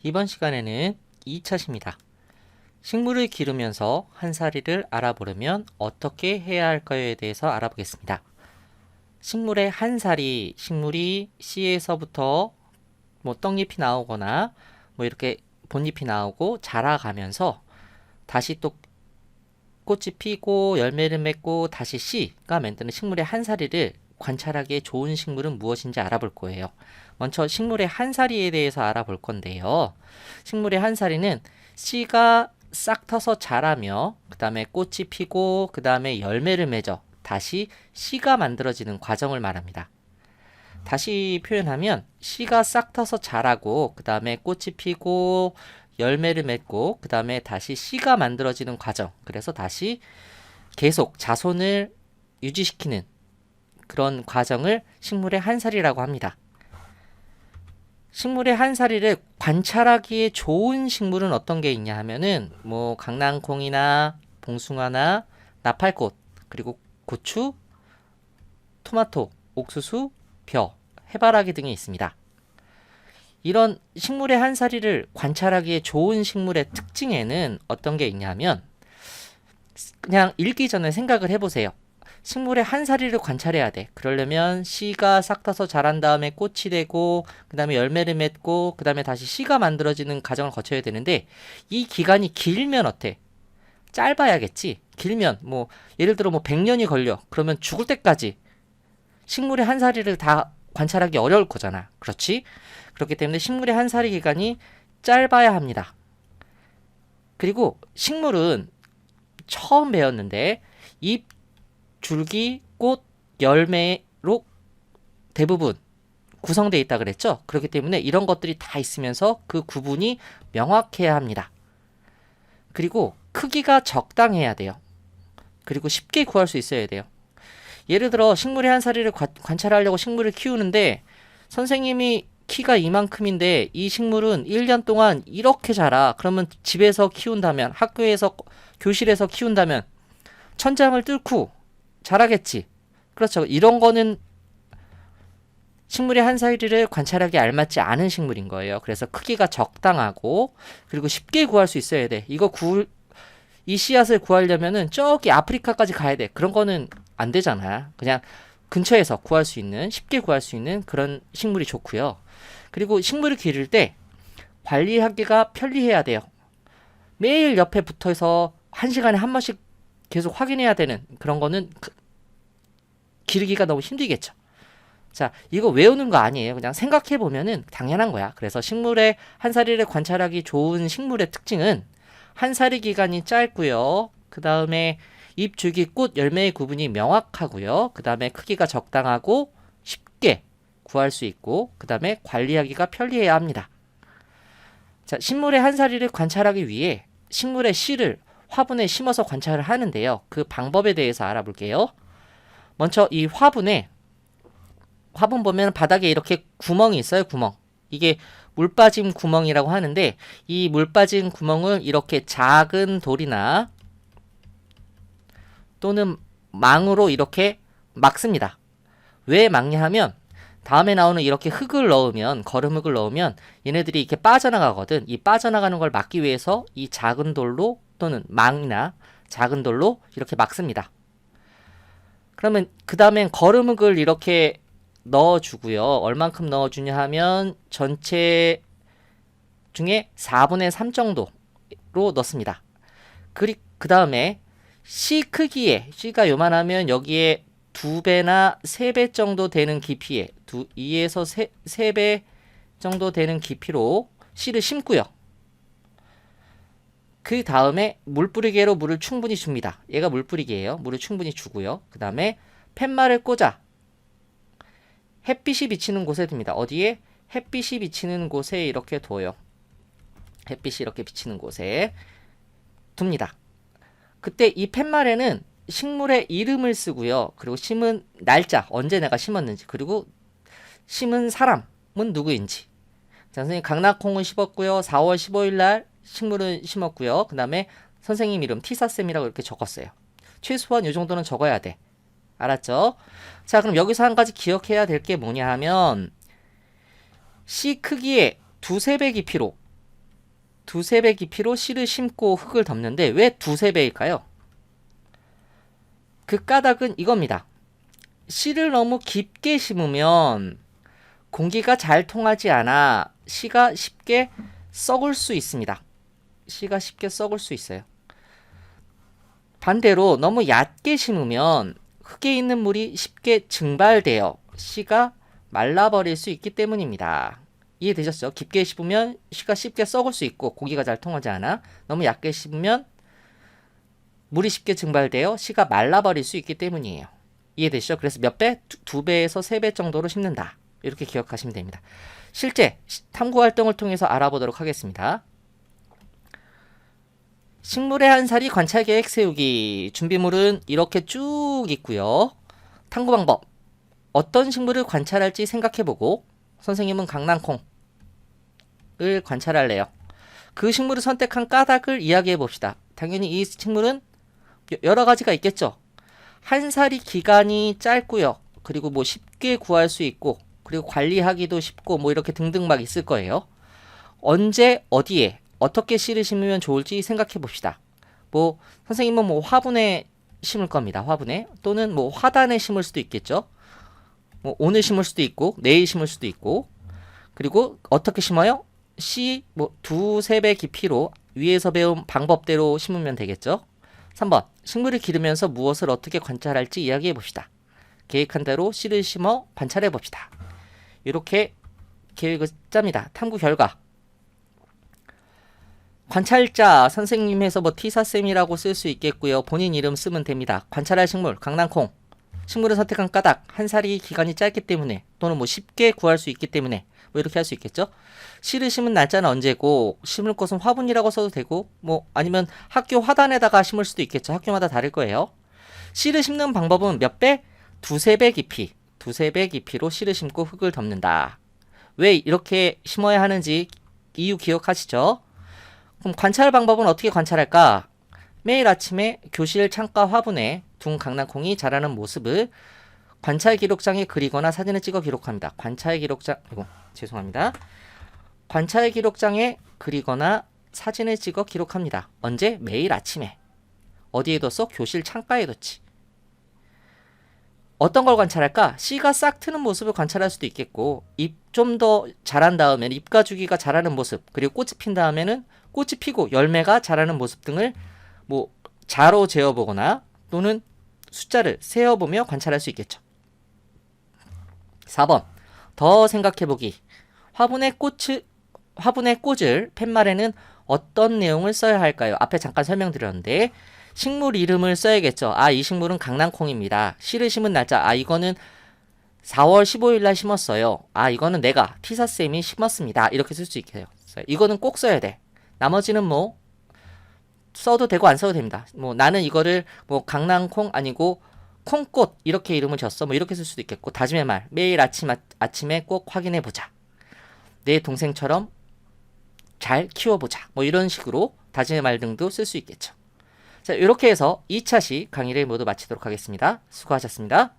이번 시간에는 2차시입니다. 식물을 기르면서 한사리를 알아보려면 어떻게 해야 할까에 대해서 알아보겠습니다. 식물의 한사리, 식물이 씨에서부터 떡잎이 나오거나 이렇게 본잎이 나오고 자라가면서 다시 또 꽃이 피고 열매를 맺고 다시 씨가 만드는 식물의 한사리를 관찰하기에 좋은 식물은 무엇인지 알아볼 거예요. 먼저 식물의 한사리에 대해서 알아볼 건데요. 식물의 한사리는 씨가 싹 터서 자라며 그 다음에 꽃이 피고 그 다음에 열매를 맺어 다시 씨가 만들어지는 과정을 말합니다. 다시 표현하면 씨가 싹 터서 자라고 그 다음에 꽃이 피고 열매를 맺고 그 다음에 다시 씨가 만들어지는 과정, 그래서 다시 계속 자손을 유지시키는 그런 과정을 식물의 한사리라고 합니다. 식물의 한사리를 관찰하기에 좋은 식물은 어떤 게 있냐 하면은 강낭콩이나 봉숭아나 나팔꽃, 그리고 고추, 토마토, 옥수수, 벼, 해바라기 등이 있습니다. 이런 식물의 한사리를 관찰하기에 좋은 식물의 특징에는 어떤 게 있냐면, 그냥 읽기 전에 생각을 해보세요. 식물의 한사리를 관찰해야 돼. 그러려면 씨가 싹 터서 자란 다음에 꽃이 되고 그 다음에 열매를 맺고 그 다음에 다시 씨가 만들어지는 과정을 거쳐야 되는데, 이 기간이 길면 어때? 짧아야겠지. 길면 예를 들어 100년이 걸려. 그러면 죽을 때까지 식물의 한사리를 다 관찰하기 어려울 거잖아. 그렇지? 그렇기 때문에 식물의 한사리 기간이 짧아야 합니다. 그리고 식물은 처음 배웠는데 잎, 줄기, 꽃, 열매로 대부분 구성되어 있다 그랬죠? 그렇기 때문에 이런 것들이 다 있으면서 그 구분이 명확해야 합니다. 그리고 크기가 적당해야 돼요. 그리고 쉽게 구할 수 있어야 돼요. 예를 들어 식물의 한사리를 관찰하려고 식물을 키우는데 선생님이 키가 이만큼인데 이 식물은 1년 동안 이렇게 자라. 그러면 집에서 키운다면, 학교에서, 교실에서 키운다면 천장을 뚫고 자라겠지. 그렇죠. 이런 거는 식물의 한사리를 관찰하기 알맞지 않은 식물인 거예요. 그래서 크기가 적당하고 그리고 쉽게 구할 수 있어야 돼. 이 씨앗을 구하려면은 저기 아프리카까지 가야 돼. 그런 거는 안 되잖아. 그냥 근처에서 구할 수 있는, 쉽게 구할 수 있는 그런 식물이 좋고요. 그리고 식물을 기를 때 관리하기가 편리해야 돼요. 매일 옆에 붙어서 1시간에 한 번씩 계속 확인해야 되는 그런 거는 기르기가 너무 힘들겠죠. 자, 이거 외우는 거 아니에요. 그냥 생각해 보면은 당연한 거야. 그래서 식물의 한사리를 관찰하기 좋은 식물의 특징은 한사리 기간이 짧고요. 그 다음에 잎, 줄기, 꽃, 열매의 구분이 명확하고요. 그 다음에 크기가 적당하고 쉽게 구할 수 있고 그 다음에 관리하기가 편리해야 합니다. 자, 식물의 한사리를 관찰하기 위해 식물의 씨를 화분에 심어서 관찰을 하는데요. 그 방법에 대해서 알아볼게요. 먼저 이 화분 보면 바닥에 이렇게 구멍이 있어요. 구멍. 이게 물 빠짐 구멍이라고 하는데, 이 물 빠진 구멍을 이렇게 작은 돌이나 또는 망으로 이렇게 막습니다. 왜 막냐 하면 다음에 나오는 이렇게 거름흙을 넣으면 얘네들이 이렇게 빠져나가거든. 이 빠져나가는 걸 막기 위해서 이 작은 돌로 또는 망이나 작은 돌로 이렇게 막습니다. 그러면 그 다음엔 거름흙을 이렇게 넣어주고요. 얼만큼 넣어주냐 하면 전체 중에 4분의 3 정도로 넣습니다. 그 다음에 씨가 요만하면 여기에 2배나 3배 정도 되는 깊이에 2에서 3배 정도 되는 깊이로 씨를 심고요. 그 다음에 물뿌리개로 물을 충분히 줍니다. 얘가 물뿌리개예요. 물을 충분히 주고요. 그 다음에 팻말을 꽂아 햇빛이 비치는 곳에 둡니다. 어디에? 햇빛이 비치는 곳에 이렇게 둬요. 햇빛이 이렇게 비치는 곳에 둡니다. 그때 이 팻말에는 식물의 이름을 쓰고요. 그리고 심은 날짜, 언제 내가 심었는지, 그리고 심은 사람은 누구인지. 자, 선생님 강낭콩은 심었고요. 4월 15일 날 식물은 심었고요. 그 다음에 선생님 이름 티사쌤이라고 이렇게 적었어요. 최소한 이 정도는 적어야 돼. 알았죠? 자, 그럼 여기서 한 가지 기억해야 될 게 뭐냐 하면 씨 크기의 2~3배 깊이로 두세 배 깊이로 씨를 심고 흙을 덮는데 왜 두세 배일까요? 그 까닭은 이겁니다. 씨를 너무 깊게 심으면 공기가 잘 통하지 않아 씨가 쉽게 썩을 수 있습니다. 씨가 쉽게 썩을 수 있어요. 반대로 너무 얕게 심으면 흙에 있는 물이 쉽게 증발되어 씨가 말라버릴 수 있기 때문입니다. 이해되셨죠? 깊게 심으면 씨가 쉽게 썩을 수 있고 공기가 잘 통하지 않아. 너무 얕게 심으면 물이 쉽게 증발되어 씨가 말라버릴 수 있기 때문이에요. 이해되시죠? 그래서 몇 배? 두 배에서 세 배 정도로 심는다. 이렇게 기억하시면 됩니다. 실제 탐구 활동을 통해서 알아보도록 하겠습니다. 식물의 한 살이 관찰 계획 세우기. 준비물은 이렇게 쭉 있고요. 탐구 방법. 어떤 식물을 관찰할지 생각해보고 선생님은 강낭콩을 관찰할래요. 그 식물을 선택한 까닭을 이야기해봅시다. 당연히 이 식물은 여러 가지가 있겠죠. 한 살이 기간이 짧고요. 그리고 뭐 쉽게 구할 수 있고 그리고 관리하기도 쉽고 뭐 이렇게 등등 막 있을 거예요. 언제 어디에 어떻게 씨를 심으면 좋을지 생각해 봅시다. 뭐 선생님은 뭐 화분에 심을 겁니다. 화분에 또는 뭐 화단에 심을 수도 있겠죠. 뭐 오늘 심을 수도 있고 내일 심을 수도 있고 그리고 어떻게 심어요? 씨 뭐 두세 배 깊이로 위에서 배운 방법대로 심으면 되겠죠. 3번 식물을 기르면서 무엇을 어떻게 관찰할지 이야기해 봅시다. 계획한 대로 씨를 심어 관찰해 봅시다. 이렇게 계획을 짭니다. 탐구 결과 관찰자 선생님에서 뭐 티사쌤이라고 쓸 수 있겠고요. 본인 이름 쓰면 됩니다. 관찰할 식물 강낭콩. 식물을 선택한 까닭 한 살이 기간이 짧기 때문에 또는 뭐 쉽게 구할 수 있기 때문에 뭐 이렇게 할 수 있겠죠. 씨를 심은 날짜는 언제고 심을 곳은 화분이라고 써도 되고 뭐 아니면 학교 화단에다가 심을 수도 있겠죠. 학교마다 다를 거예요. 씨를 심는 방법은 몇 배? 두세 배 깊이. 두세 배 깊이로 씨를 심고 흙을 덮는다. 왜 이렇게 심어야 하는지 이유 기억하시죠? 그럼 관찰 방법은 어떻게 관찰할까? 매일 아침에 교실 창가 화분에 둔 강낭콩이 자라는 모습을 관찰 기록장에 그리거나 사진을 찍어 기록합니다. 관찰 기록장, 죄송합니다. 관찰 기록장에 그리거나 사진을 찍어 기록합니다. 언제? 매일 아침에. 어디에 뒀어? 교실 창가에 뒀지. 어떤 걸 관찰할까? 씨가 싹 트는 모습을 관찰할 수도 있겠고 잎 좀 더 자란 다음에 잎 가주기가 자라는 모습 그리고 꽃이 핀 다음에는 꽃이 피고 열매가 자라는 모습 등을 뭐 자로 재어보거나 또는 숫자를 세어보며 관찰할 수 있겠죠. 4번 더 생각해보기. 화분에 꽂을 팻말에는 어떤 내용을 써야 할까요? 앞에 잠깐 설명드렸는데 식물 이름을 써야겠죠. 아, 이 식물은 강낭콩입니다. 씨를 심은 날짜. 아, 이거는 4월 15일 날 심었어요. 아, 이거는 내가 티사쌤이 심었습니다. 이렇게 쓸 수 있게요. 이거는 꼭 써야 돼. 나머지는 뭐 써도 되고 안 써도 됩니다. 뭐 나는 이거를 뭐 강낭콩 아니고 콩꽃 이렇게 이름을 줬어. 뭐 이렇게 쓸 수도 있겠고 다짐의 말. 매일 아침에 꼭 확인해 보자. 내 동생처럼 잘 키워보자. 뭐 이런 식으로 다짐의 말 등도 쓸 수 있겠죠. 자, 이렇게 해서 2차 시 강의를 모두 마치도록 하겠습니다. 수고하셨습니다.